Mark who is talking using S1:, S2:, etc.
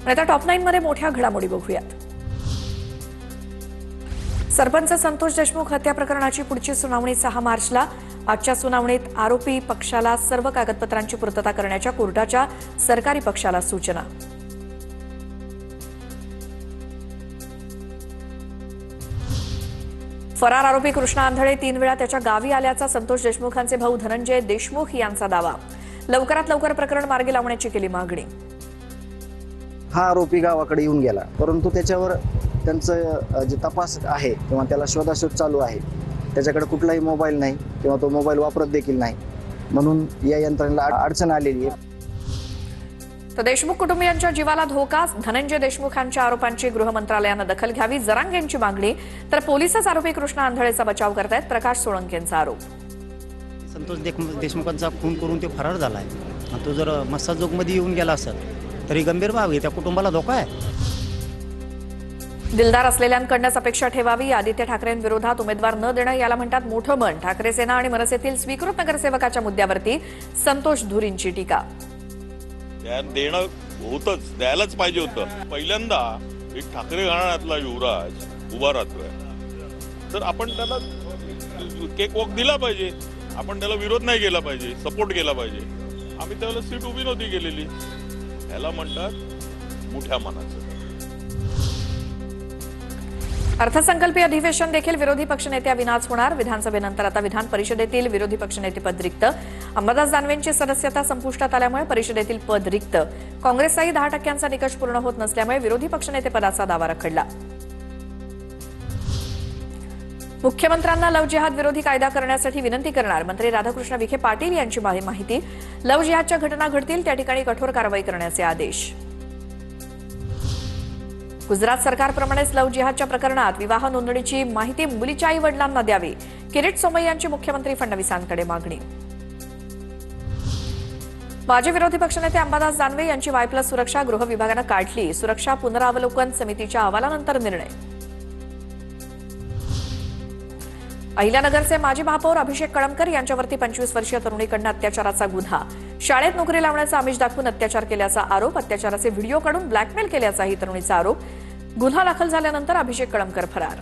S1: आता टॉप 9 मध्ये मोठ्या घडामोडी बघूयात। सरपंच संतोष देशमुख हत्या प्रकरणाची पुढची सुनावणी 6 मार्चला। आजच्या सुनावणीत आरोपी पक्षाला सर्व कागदपत्रांची पूर्तता करण्याच्या कोर्टाच्या सरकारी पक्षाला सूचना। फरार आरोपी कृष्णा आंधळे 3 वेळा त्याच्या गावी आल्याचा संतोष देशमुखांचे भाऊ धनंजय देशमुख यांचा दावा। लवकरात लवकर प्रकरण मार्गी लावण्याची केली मागणी।
S2: हा आरोपी गावाकडे येऊन गेला, परंतु त्याच्यावर त्यांचं जे तपास आहे किंवा त्याला शोधाशोध चालू आहे, त्याच्याकडे कुठलाही मोबाईल नाही किंवा तो मोबाईल वापरत देखील नाही, म्हणून या यंत्रणेला अडचण आलेली आहे।
S1: तर देशमुख कुटुंबियांच्या जीवाला धोका, धनंजय देशमुखांच्या आरोपांची गृह मंत्रालयानं दखल घ्यावी, जरांगेंची मागणी। तर पोलिसच आरोपी कृष्णा आंधळेचा बचाव करतायत, प्रकाश सोळंकेंचा आरोप।
S3: संतोष देशमुखांचा खून करून ते फरार झालाय आणि तो जर मस्साजोगमध्ये येऊन गेला असेल तरी गंभीर बाब आहे, त्या कुटुंबाला धोका आहे।
S1: दिलदार असलेल्यांकडूनच अपेक्षा ठेवावी, आदित्य ठाकरेंविरोधात उमेदवार न देणं याला म्हणतात मोठं मन। ठाकरे सेना आणि मनसेतील स्वीकृत नगरसेवकाच्या मुद्द्यावरती संतोष धुरींची टीका।
S4: देणं होतच, द्यायलाच पाहिजे होतं। पहिल्यांदा एक ठाकरे घराण्यातला युवराज उभा राहतोय, तर आपण त्याला केक वॉक दिला पाहिजे, आपण त्याला विरोध नाही केला पाहिजे, सपोर्ट केला पाहिजे। आम्ही त्याला सीट उभी नव्हती केलेली, त्याला म्हणतात मोठ्या मनाचं।
S1: अर्थसंकल्पीय अधिवेशन देखील विरोधी पक्षनेत्याविनाच होणार। विधानसभेनंतर आता विधान परिषदेतील विरोधी पक्षनेतेपद रिक्त। अंबादास दानवेंची सदस्यता संपुष्टात आल्यामुळे परिषदेतील पद रिक्त। काँग्रेसचाही 10% निकष पूर्ण होत नसल्यामुळे विरोधी पक्षनेतेपदाचा दावा रखडला। मुख्यमंत्र्यांना लव्ह जिहाद विरोधी कायदा करण्यासाठी विनंती करणार मंत्री राधाकृष्ण विखे पाटील यांची माहिती। लव्ह जिहादच्या घटना घडतील त्या ठिकाणी कठोर कारवाई करण्याचे आदेश। गुजरात सरकारप्रमाणेच लव्ह जिहादच्या प्रकरणात विवाह नोंदणीची माहिती मुलीच्या आई वडिलांना द्यावी, किरीट सोमय्या यांची मुख्यमंत्री फडणवीसांकडे मागणी। माजी विरोधी पक्षनेते अंबादास दानवे यांची Y+ सुरक्षा गृह विभागानं काढली। सुरक्षा पुनरावलोकन समितीच्या अहवालानंतर निर्णय। अहिल्यानगरचे माजी महापौर अभिषेक कळमकर यांच्यावरती 25 वर्षीय तरुणीकडून अत्याचाराचा गुन्हा। शाळेत नोकरी लावण्याचा आमिष दाखवून अत्याचार केल्याचा आरोप, अत्याचाराचे व्हिडिओ काढून ब्लॅकमेल केल्याचाही तरुणीचा आरोप। गुन्हा दाखल झाल्यानंतर अभिषेक कळमकर फरार।